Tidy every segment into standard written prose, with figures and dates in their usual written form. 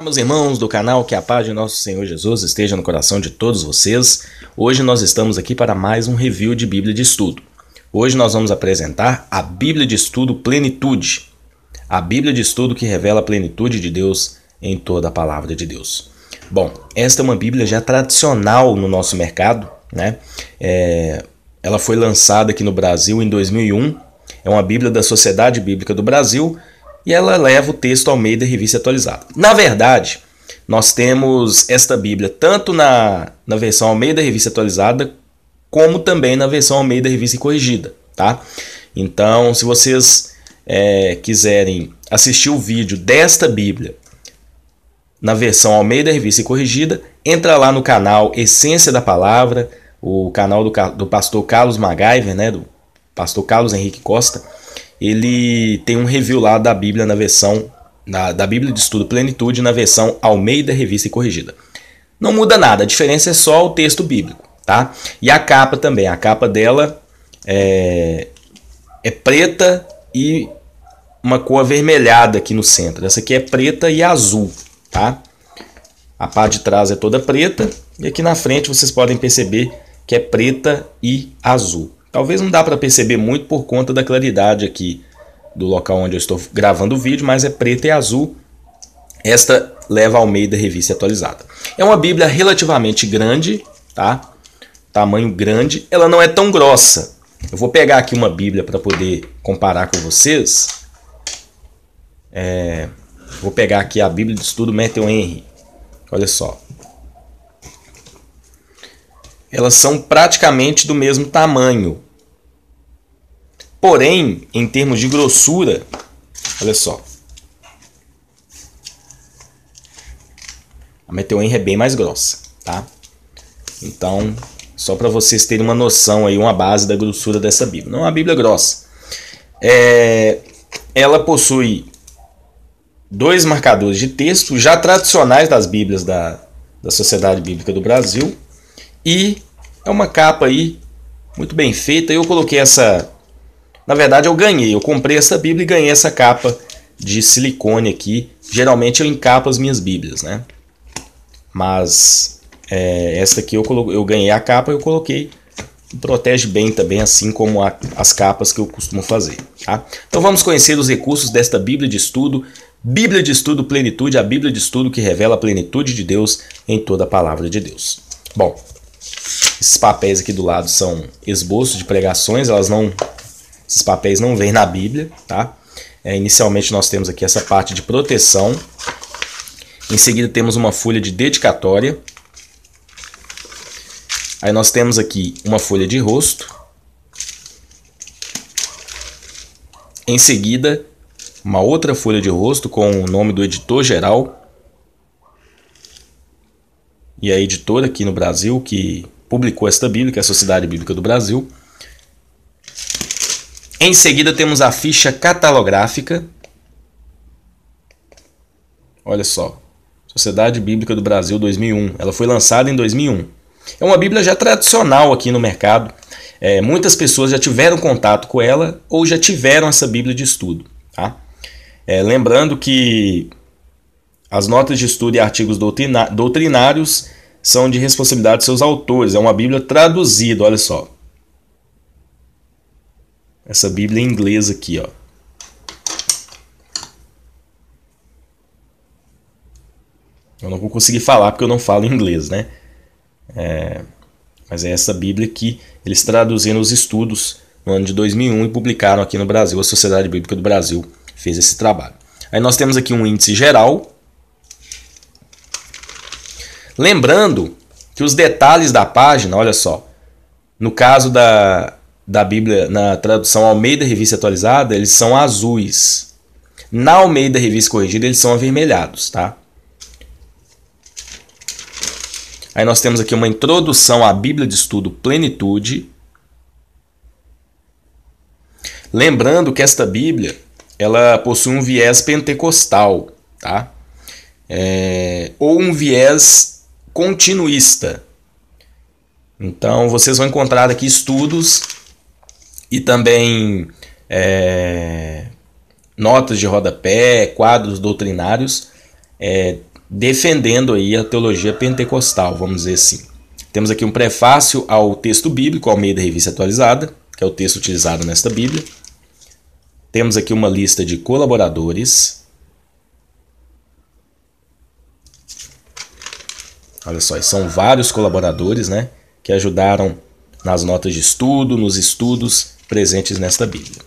Meus irmãos do canal, que a paz de nosso Senhor Jesus esteja no coração de todos vocês. Hoje nós estamos aqui para mais um review de Bíblia de Estudo. Hoje nós vamos apresentar a Bíblia de Estudo Plenitude. A Bíblia de Estudo que revela a plenitude de Deus em toda a palavra de Deus. Bom, esta é uma Bíblia já tradicional no nosso mercado, né? Ela foi lançada aqui no Brasil em 2001. É uma Bíblia da Sociedade Bíblica do Brasil. E ela leva o texto Almeida Revista Atualizada. Na verdade, nós temos esta Bíblia tanto na versão Almeida Revista Atualizada, como também na versão Almeida Revista Corrigida, tá? Então, se vocês quiserem assistir o vídeo desta Bíblia na versão Almeida Revista Corrigida, entra lá no canal Essência da Palavra, o canal do pastor Carlos MacGyver, né, do pastor Carlos Henrique Costa. Ele tem um review lá da Bíblia na versão da Bíblia de Estudo Plenitude na versão Almeida Revista e Corrigida. Não muda nada, a diferença é só o texto bíblico, tá? E a capa também, a capa dela é preta e uma cor avermelhada aqui no centro. Essa aqui é preta e azul, tá? A parte de trás é toda preta e aqui na frente vocês podem perceber que é preta e azul. Talvez não dá para perceber muito por conta da claridade aqui do local onde eu estou gravando o vídeo, mas é preta e azul. Esta leva a Almeida Revista Atualizada. É uma Bíblia relativamente grande, tá? Tamanho grande. Ela não é tão grossa. Eu vou pegar aqui uma Bíblia para poder comparar com vocês. Vou pegar aqui a Bíblia de Estudo Matthew Henry. Olha só. Elas são praticamente do mesmo tamanho. Porém, em termos de grossura, olha só. A Matthew Henry é bem mais grossa, tá? Então, só para vocês terem uma noção aí, uma base da grossura dessa Bíblia. Não é uma Bíblia grossa. Ela possui dois marcadores de texto já tradicionais das Bíblias da Sociedade Bíblica do Brasil. E é uma capa aí muito bem feita. Eu coloquei essa... Na verdade eu comprei essa Bíblia e ganhei essa capa de silicone aqui. Geralmente eu encapo as minhas Bíblias, né? Mas essa aqui eu ganhei a capa e eu coloquei. Protege bem também, assim como as capas que eu costumo fazer, tá? Então vamos conhecer os recursos desta Bíblia de Estudo. Bíblia de Estudo Plenitude, a Bíblia de Estudo que revela a plenitude de Deus em toda a palavra de Deus. Bom, esses papéis aqui do lado são esboços de pregações, esses papéis não vêm na Bíblia, tá? Inicialmente nós temos aqui essa parte de proteção. Em seguida temos uma folha de dedicatória. Aí nós temos aqui uma folha de rosto. Em seguida, uma outra folha de rosto com o nome do editor geral. E a editora aqui no Brasil que publicou esta Bíblia, que é a Sociedade Bíblica do Brasil. Em seguida temos a ficha catalográfica. Olha só. Sociedade Bíblica do Brasil 2001. Ela foi lançada em 2001. É uma Bíblia já tradicional aqui no mercado. Muitas pessoas já tiveram contato com ela ou já tiveram essa Bíblia de estudo, tá? Lembrando que as notas de estudo e artigos doutrinários são de responsabilidade de seus autores. É uma Bíblia traduzida, olha só. Essa Bíblia em inglês aqui, ó. Eu não vou conseguir falar porque eu não falo inglês, né? Mas é essa Bíblia que eles traduziram os estudos no ano de 2001 e publicaram aqui no Brasil. A Sociedade Bíblica do Brasil fez esse trabalho. Aí nós temos aqui um índice geral. Lembrando que os detalhes da página, olha só. No caso da Bíblia, na tradução Almeida Revista Atualizada, eles são azuis. Na Almeida Revista Corrigida, eles são avermelhados, tá? Aí nós temos aqui uma introdução à Bíblia de Estudo Plenitude. Lembrando que esta Bíblia, ela possui um viés pentecostal, tá? Ou um viés continuista. Então vocês vão encontrar aqui estudos e também notas de rodapé, quadros doutrinários defendendo aí a teologia pentecostal, vamos dizer assim. Temos aqui um prefácio ao texto bíblico, ao meio da Revista Atualizada, que é o texto utilizado nesta Bíblia. Temos aqui uma lista de colaboradores. Olha só, são vários colaboradores, né, que ajudaram nas notas de estudo, nos estudos presentes nesta Bíblia.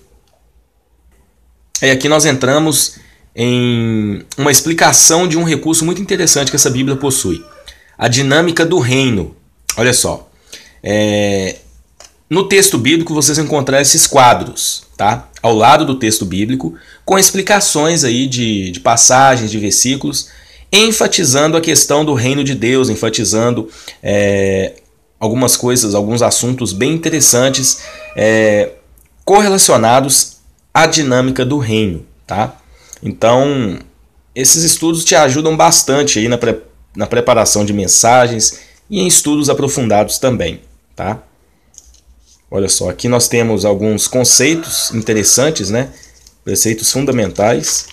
E aqui nós entramos em uma explicação de um recurso muito interessante que essa Bíblia possui. A dinâmica do reino. Olha só. No texto bíblico vocês vão encontrar esses quadros, tá? Ao lado do texto bíblico, com explicações aí de passagens, de versículos, enfatizando a questão do reino de Deus, enfatizando algumas coisas, alguns assuntos bem interessantes correlacionados à dinâmica do reino, tá? Então, esses estudos te ajudam bastante aí na preparação de mensagens e em estudos aprofundados também, tá? Olha só, aqui nós temos alguns conceitos interessantes, né? Preceitos fundamentais.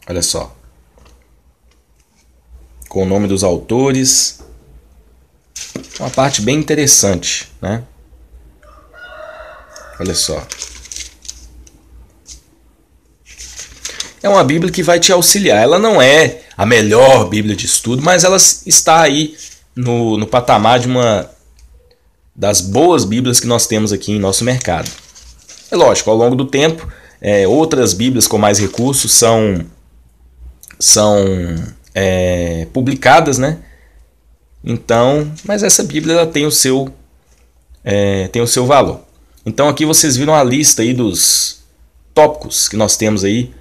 Olha só. Com o nome dos autores. Uma parte bem interessante, né? Olha só. É uma Bíblia que vai te auxiliar. Ela não é a melhor Bíblia de estudo, mas ela está aí no patamar de uma das boas Bíblias que nós temos aqui em nosso mercado. É lógico, ao longo do tempo, outras Bíblias com mais recursos são publicadas, né? Então, mas essa Bíblia ela tem o seu valor. Então aqui vocês viram a lista aí dos tópicos que nós temos aí,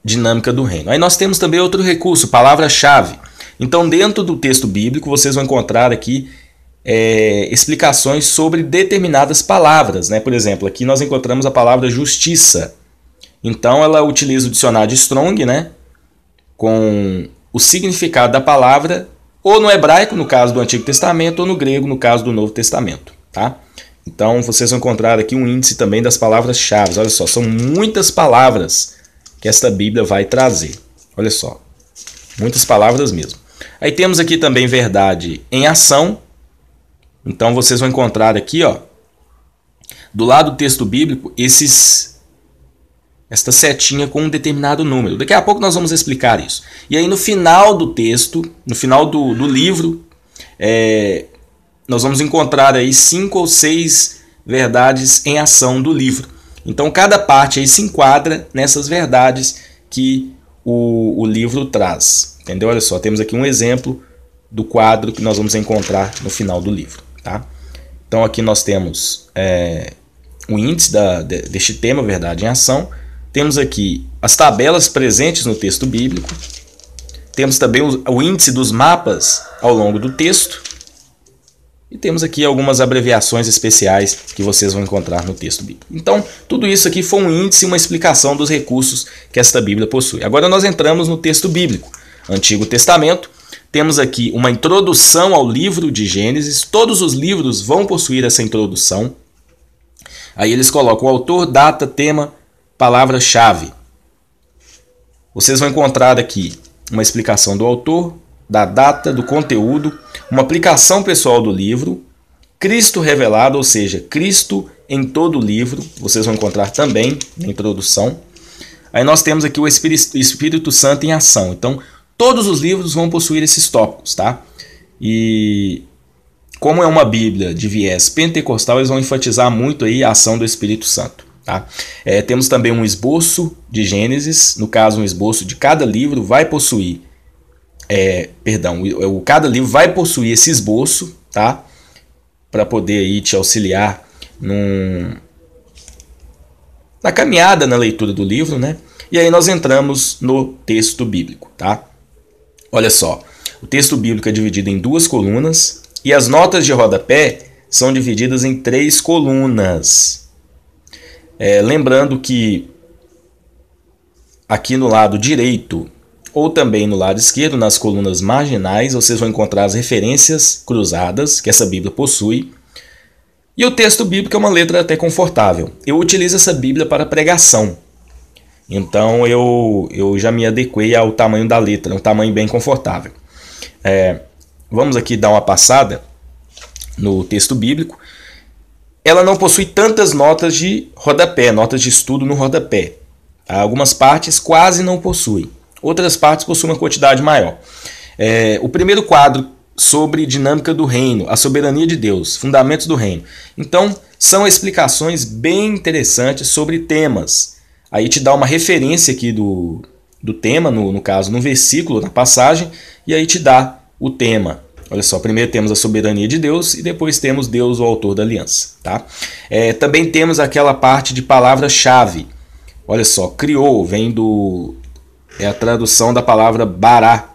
dinâmica do reino. Aí nós temos também outro recurso, palavra-chave. Então dentro do texto bíblico vocês vão encontrar aqui explicações sobre determinadas palavras, né? Por exemplo, aqui nós encontramos a palavra justiça. Então ela utiliza o dicionário de Strong, né? Com o significado da palavra, ou no hebraico, no caso do Antigo Testamento, ou no grego, no caso do Novo Testamento, tá? Então vocês vão encontrar aqui um índice também das palavras-chave. Olha só, são muitas palavras que esta Bíblia vai trazer. Olha só, muitas palavras mesmo. Aí temos aqui também verdade em ação. Então vocês vão encontrar aqui, ó, do lado do texto bíblico, esta setinha com um determinado número. Daqui a pouco nós vamos explicar isso. E aí no final do texto, no final do livro, nós vamos encontrar aí 5 ou 6 verdades em ação do livro. Então cada parte aí se enquadra nessas verdades que o livro traz. Entendeu? Olha só, temos aqui um exemplo do quadro que nós vamos encontrar no final do livro. Tá? Então aqui nós temos o índice deste tema, verdade em ação. Temos aqui as tabelas presentes no texto bíblico. Temos também o índice dos mapas ao longo do texto. E temos aqui algumas abreviações especiais que vocês vão encontrar no texto bíblico. Então, tudo isso aqui foi um índice e uma explicação dos recursos que esta Bíblia possui. Agora nós entramos no texto bíblico. Antigo Testamento. Temos aqui uma introdução ao livro de Gênesis. Todos os livros vão possuir essa introdução. Aí eles colocam o autor, data, tema, palavra-chave. Vocês vão encontrar aqui uma explicação do autor, da data, do conteúdo, uma aplicação pessoal do livro, Cristo revelado, ou seja, Cristo em todo o livro, vocês vão encontrar também na introdução. Aí nós temos aqui o Espírito Santo em ação. Então, todos os livros vão possuir esses tópicos, tá? E como é uma Bíblia de viés pentecostal, eles vão enfatizar muito aí a ação do Espírito Santo, tá? Temos também um esboço de Gênesis, no caso um esboço de cada livro vai possuir cada livro vai possuir esse esboço, tá? Para poder aí te auxiliar na caminhada na leitura do livro, né? E aí nós entramos no texto bíblico, tá? Olha só, o texto bíblico é dividido em 2 colunas e as notas de rodapé são divididas em 3 colunas. Lembrando que aqui no lado direito ou também no lado esquerdo, nas colunas marginais, vocês vão encontrar as referências cruzadas que essa Bíblia possui. E o texto bíblico é uma letra até confortável. Eu utilizo essa Bíblia para pregação. Então eu já me adequei ao tamanho da letra, um tamanho bem confortável. Vamos aqui dar uma passada no texto bíblico. Ela não possui tantas notas de rodapé, notas de estudo no rodapé. Algumas partes quase não possuem. Outras partes possuem uma quantidade maior. O primeiro quadro sobre dinâmica do reino, a soberania de Deus, fundamentos do reino. Então, são explicações bem interessantes sobre temas. Aí te dá uma referência aqui do tema, no caso, no versículo, na passagem, e aí te dá o tema. Olha só, primeiro temos a soberania de Deus e depois temos Deus, o autor da aliança. Tá? Também temos aquela parte de palavra-chave. Olha só, criou, vem é a tradução da palavra bará.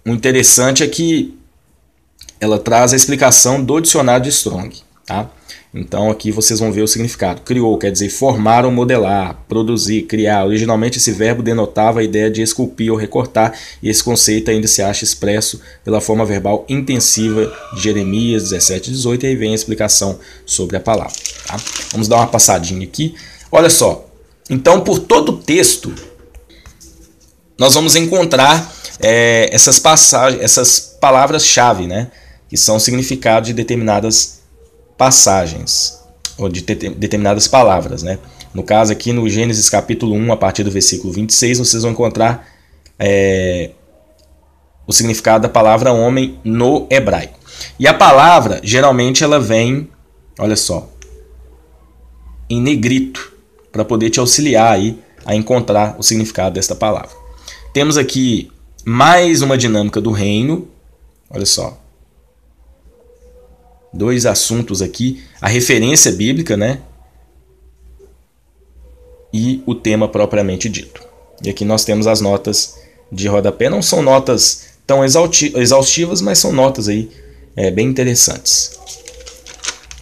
O interessante é que ela traz a explicação do dicionário de Strong. Tá? Então aqui vocês vão ver o significado. Criou quer dizer formar ou modelar, produzir, criar. Originalmente esse verbo denotava a ideia de esculpir ou recortar, e esse conceito ainda se acha expresso pela forma verbal intensiva de Jeremias 17:18, e aí vem a explicação sobre a palavra. Tá? Vamos dar uma passadinha aqui. Olha só, então por todo o texto nós vamos encontrar essas passagens, essas palavras-chave, né, que são significados de determinadas passagens, ou de determinadas palavras. Né? No caso aqui no Gênesis capítulo 1, a partir do versículo 26, vocês vão encontrar o significado da palavra homem no hebraico. E a palavra, geralmente, ela vem, olha só, em negrito, para poder te auxiliar aí a encontrar o significado desta palavra. Temos aqui mais uma dinâmica do reino, olha só. Dois assuntos aqui, a referência bíblica, né? E o tema propriamente dito. E aqui nós temos as notas de rodapé. Não são notas tão exaustivas, mas são notas aí bem interessantes.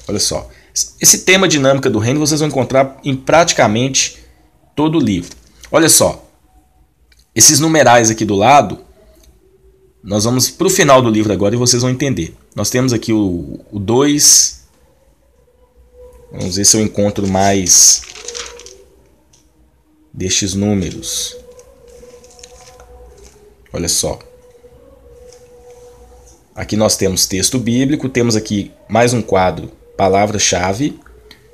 Olha só. Esse tema dinâmica do reino vocês vão encontrar em praticamente todo o livro. Olha só. Esses numerais aqui do lado, nós vamos para o final do livro agora e vocês vão entender. Nós temos aqui o 2. Vamos ver se eu encontro mais destes números. Olha só. Aqui nós temos texto bíblico, temos aqui mais um quadro, palavra-chave.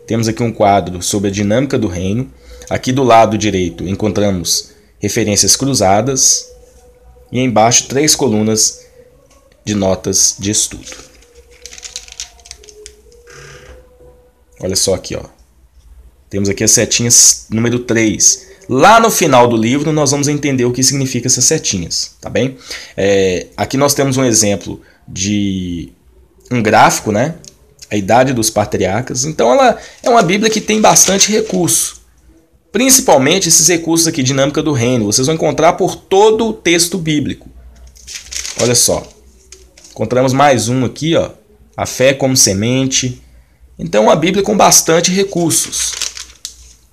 Temos aqui um quadro sobre a dinâmica do reino. Aqui do lado direito encontramos referências cruzadas. E embaixo 3 colunas de notas de estudo. Olha só aqui, ó. Temos aqui as setinhas número 3. Lá no final do livro nós vamos entender o que significa essas setinhas, tá bem? Aqui nós temos um exemplo de um gráfico, né? A idade dos patriarcas. Então ela é uma Bíblia que tem bastante recurso. Principalmente esses recursos aqui, dinâmica do reino, vocês vão encontrar por todo o texto bíblico. Olha só. Encontramos mais um aqui, ó. A fé como semente. Então, uma Bíblia com bastante recursos.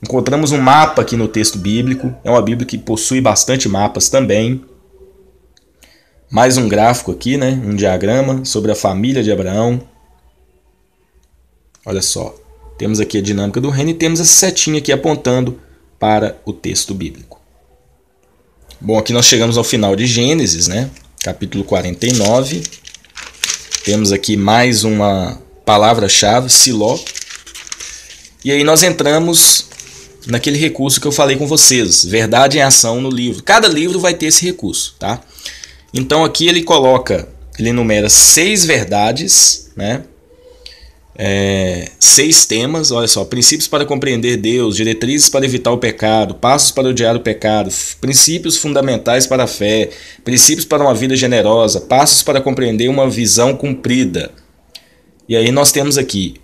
Encontramos um mapa aqui no texto bíblico. É uma Bíblia que possui bastante mapas também. Mais um gráfico aqui, né? Um diagrama sobre a família de Abraão. Olha só. Temos aqui a dinâmica do reino e temos essa setinha aqui apontando para o texto bíblico. Bom, aqui nós chegamos ao final de Gênesis, né? Capítulo 49. Temos aqui mais uma palavra-chave, Siló. E aí nós entramos naquele recurso que eu falei com vocês, verdade em ação no livro. Cada livro vai ter esse recurso, tá? Então aqui ele enumera 6 verdades, né? 6 temas, olha só, princípios para compreender Deus, diretrizes para evitar o pecado, passos para odiar o pecado, princípios fundamentais para a fé, princípios para uma vida generosa, passos para compreender uma visão cumprida. E aí nós temos aqui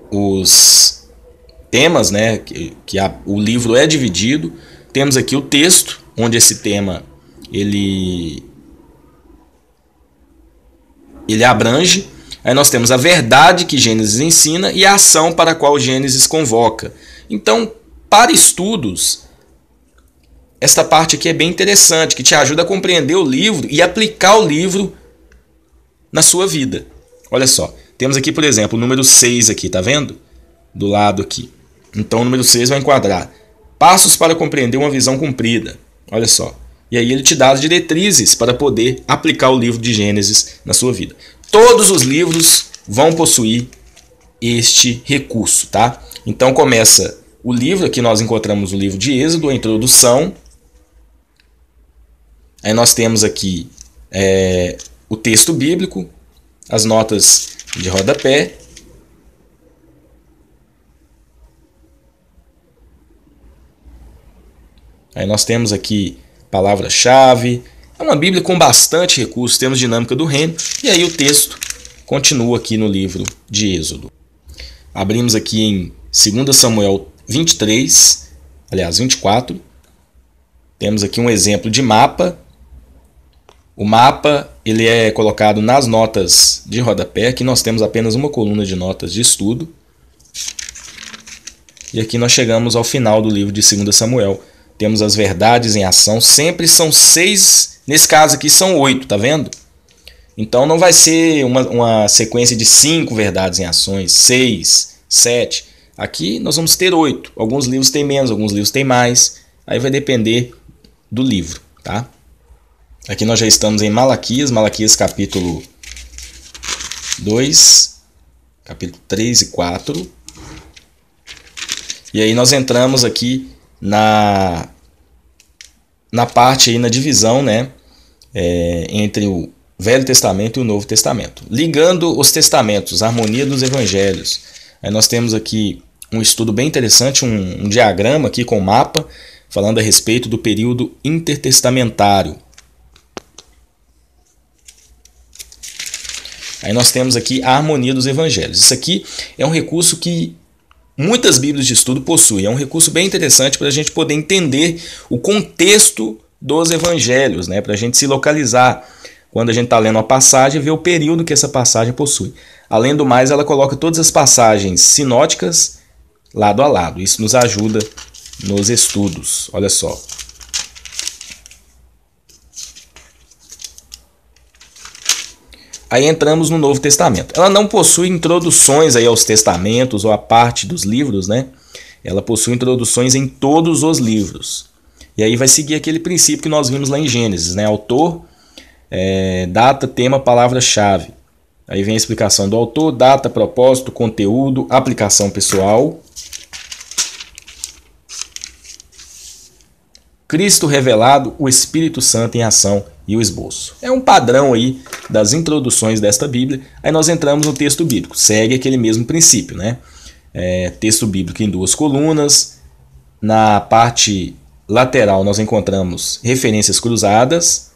os temas, né, o livro é dividido. Temos aqui o texto, onde esse tema ele abrange. Aí nós temos a verdade que Gênesis ensina e a ação para a qual Gênesis convoca. Então, para estudos, esta parte aqui é bem interessante, que te ajuda a compreender o livro e aplicar o livro na sua vida. Olha só, Temos aqui, por exemplo, o número 6 aqui, tá vendo? Do lado aqui. Então o número 6 vai enquadrar passos para compreender uma visão cumprida. Olha só. E aí ele te dá as diretrizes para poder aplicar o livro de Gênesis na sua vida. Todos os livros vão possuir este recurso, tá? Então começa o livro, aqui nós encontramos o livro de Êxodo, a introdução. Aí nós temos aqui o texto bíblico, as notas de rodapé. Aí nós temos aqui palavra-chave. É uma Bíblia com bastante recursos, temos dinâmica do reino. E aí o texto continua aqui no livro de Êxodo. Abrimos aqui em 2 Samuel 23, aliás 24. Temos aqui um exemplo de mapa. O mapa ele é colocado nas notas de rodapé. Aqui nós temos apenas uma coluna de notas de estudo. E aqui nós chegamos ao final do livro de 2 Samuel. Temos as verdades em ação. Sempre são 6, nesse caso aqui são 8, tá vendo? Então não vai ser uma sequência de 5 verdades em ações, 6, 7. Aqui nós vamos ter 8. Alguns livros têm menos, alguns livros têm mais. Aí vai depender do livro, tá? Aqui nós já estamos em Malaquias, capítulo 2, capítulo 3 e 4. E aí nós entramos aqui na parte aí, na divisão, né, entre o Velho Testamento e o Novo Testamento. Ligando os testamentos, a harmonia dos evangelhos. Aí nós temos aqui um estudo bem interessante, um diagrama aqui com mapa, falando a respeito do período intertestamentário. Aí nós temos aqui a harmonia dos evangelhos. Isso aqui é um recurso que muitas bíblias de estudo possuem. É um recurso bem interessante para a gente poder entender o contexto dos evangelhos, né? Para a gente se localizar quando a gente está lendo uma passagem e ver o período que essa passagem possui. Além do mais, ela coloca todas as passagens sinóticas lado a lado. Isso nos ajuda nos estudos. Olha só. Aí entramos no Novo Testamento. Ela não possui introduções aí aos testamentos ou a parte dos livros, né? Ela possui introduções em todos os livros. E aí vai seguir aquele princípio que nós vimos lá em Gênesis, né? Autor, data, tema, palavra-chave. Aí vem a explicação do autor, data, propósito, conteúdo, aplicação pessoal. Cristo revelado, o Espírito Santo em ação e o esboço. É um padrão aí das introduções desta Bíblia. Aí nós entramos no texto bíblico. Segue aquele mesmo princípio, né? Texto bíblico em 2 colunas. Na parte lateral nós encontramos referências cruzadas.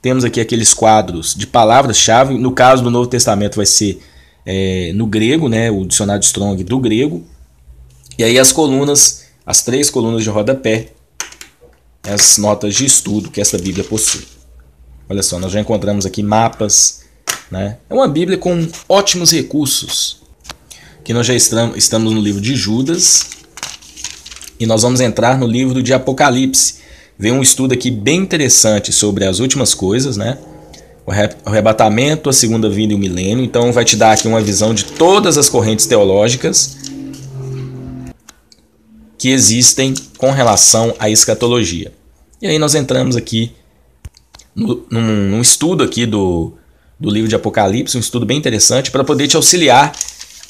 Temos aqui aqueles quadros de palavras-chave. No caso do Novo Testamento vai ser no grego, né? O dicionário Strong do grego. E aí as colunas, as 3 colunas de rodapé, as notas de estudo que essa Bíblia possui. Olha só, nós já encontramos aqui mapas, né? É uma Bíblia com ótimos recursos. Aqui nós já estamos no livro de Judas e nós vamos entrar no livro de Apocalipse. Vem um estudo aqui bem interessante sobre as últimas coisas, né? O arrebatamento, a segunda vinda e o milênio. Então vai te dar aqui uma visão de todas as correntes teológicas que existem com relação à escatologia. E aí nós entramos aqui num estudo aqui do livro de Apocalipse, um estudo bem interessante para poder te auxiliar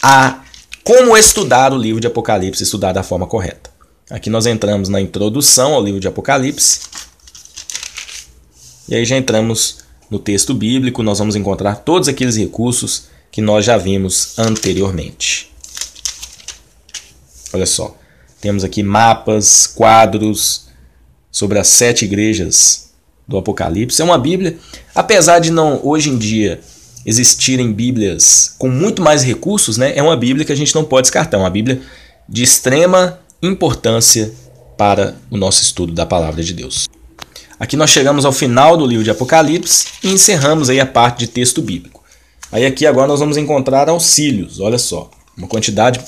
a como estudar o livro de Apocalipse, estudar da forma correta. Aqui nós entramos na introdução ao livro de Apocalipse. E aí já entramos no texto bíblico, nós vamos encontrar todos aqueles recursos que nós já vimos anteriormente. Olha só. Temos aqui mapas, quadros sobre as 7 igrejas do Apocalipse. É uma Bíblia, apesar de não hoje em dia existirem Bíblias com muito mais recursos, né? É uma Bíblia que a gente não pode descartar. É uma Bíblia de extrema importância para o nosso estudo da Palavra de Deus. Aqui nós chegamos ao final do livro de Apocalipse e encerramos aí a parte de texto bíblico. Aí aqui agora nós vamos encontrar auxílios. Olha só, uma quantidade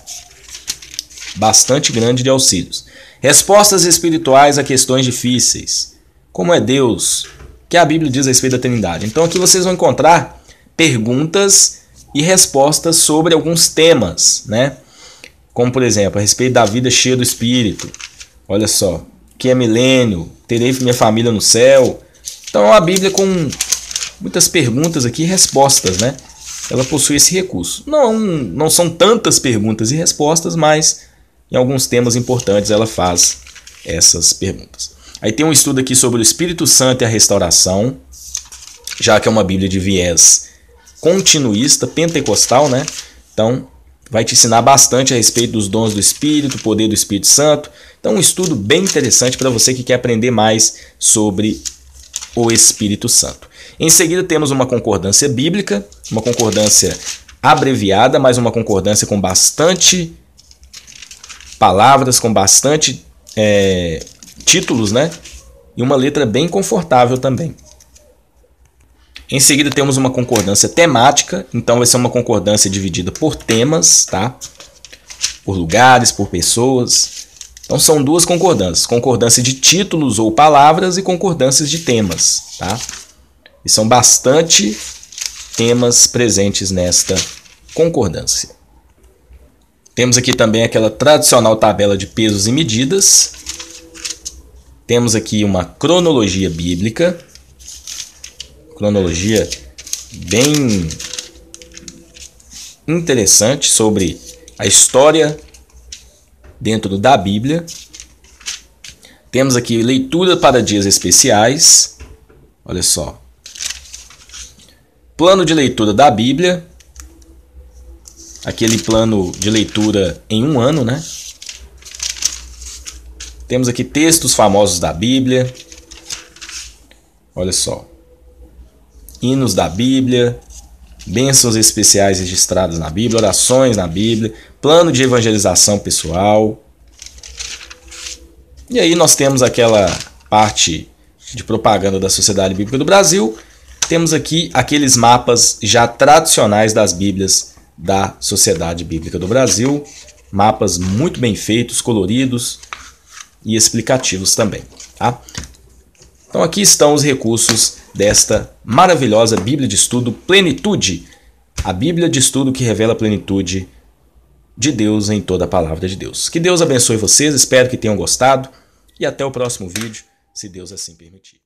bastante grande de auxílios. Respostas espirituais a questões difíceis. Como é Deus? O que a Bíblia diz a respeito da Trindade? Então aqui vocês vão encontrar perguntas e respostas sobre alguns temas, né? Como, por exemplo, a respeito da vida cheia do Espírito. Olha só, que é milênio, terei minha família no céu. Então, é uma Bíblia com muitas perguntas aqui e respostas, né? Ela possui esse recurso. Não são tantas perguntas e respostas, mas em alguns temas importantes ela faz essas perguntas. Aí tem um estudo aqui sobre o Espírito Santo e a restauração, já que é uma Bíblia de viés continuista, pentecostal, né? Então, vai te ensinar bastante a respeito dos dons do Espírito, o poder do Espírito Santo. Então, um estudo bem interessante para você que quer aprender mais sobre o Espírito Santo. Em seguida, temos uma concordância bíblica, uma concordância abreviada, mas uma concordância com bastante palavras, com bastante títulos, né? E uma letra bem confortável também. Em seguida, temos uma concordância temática, então vai ser uma concordância dividida por temas, tá? Por lugares, por pessoas. Então são duas concordâncias, concordância de títulos ou palavras e concordâncias de temas, tá? E são bastante temas presentes nesta concordância. Temos aqui também aquela tradicional tabela de pesos e medidas. Temos aqui uma cronologia bíblica. Cronologia bem interessante sobre a história dentro da Bíblia. Temos aqui leitura para dias especiais. Olha só. Plano de leitura da Bíblia. Aquele plano de leitura em um ano, né? Temos aqui textos famosos da Bíblia. Olha só. Hinos da Bíblia. Bênçãos especiais registradas na Bíblia. Orações na Bíblia. Plano de evangelização pessoal. E aí nós temos aquela parte de propaganda da Sociedade Bíblica do Brasil. Temos aqui aqueles mapas já tradicionais das Bíblias da Sociedade Bíblica do Brasil. Mapas muito bem feitos, coloridos e explicativos também, tá? Então aqui estão os recursos desta maravilhosa Bíblia de Estudo Plenitude. A Bíblia de Estudo que revela a plenitude de Deus em toda a palavra de Deus. Que Deus abençoe vocês, espero que tenham gostado e até o próximo vídeo, se Deus assim permitir.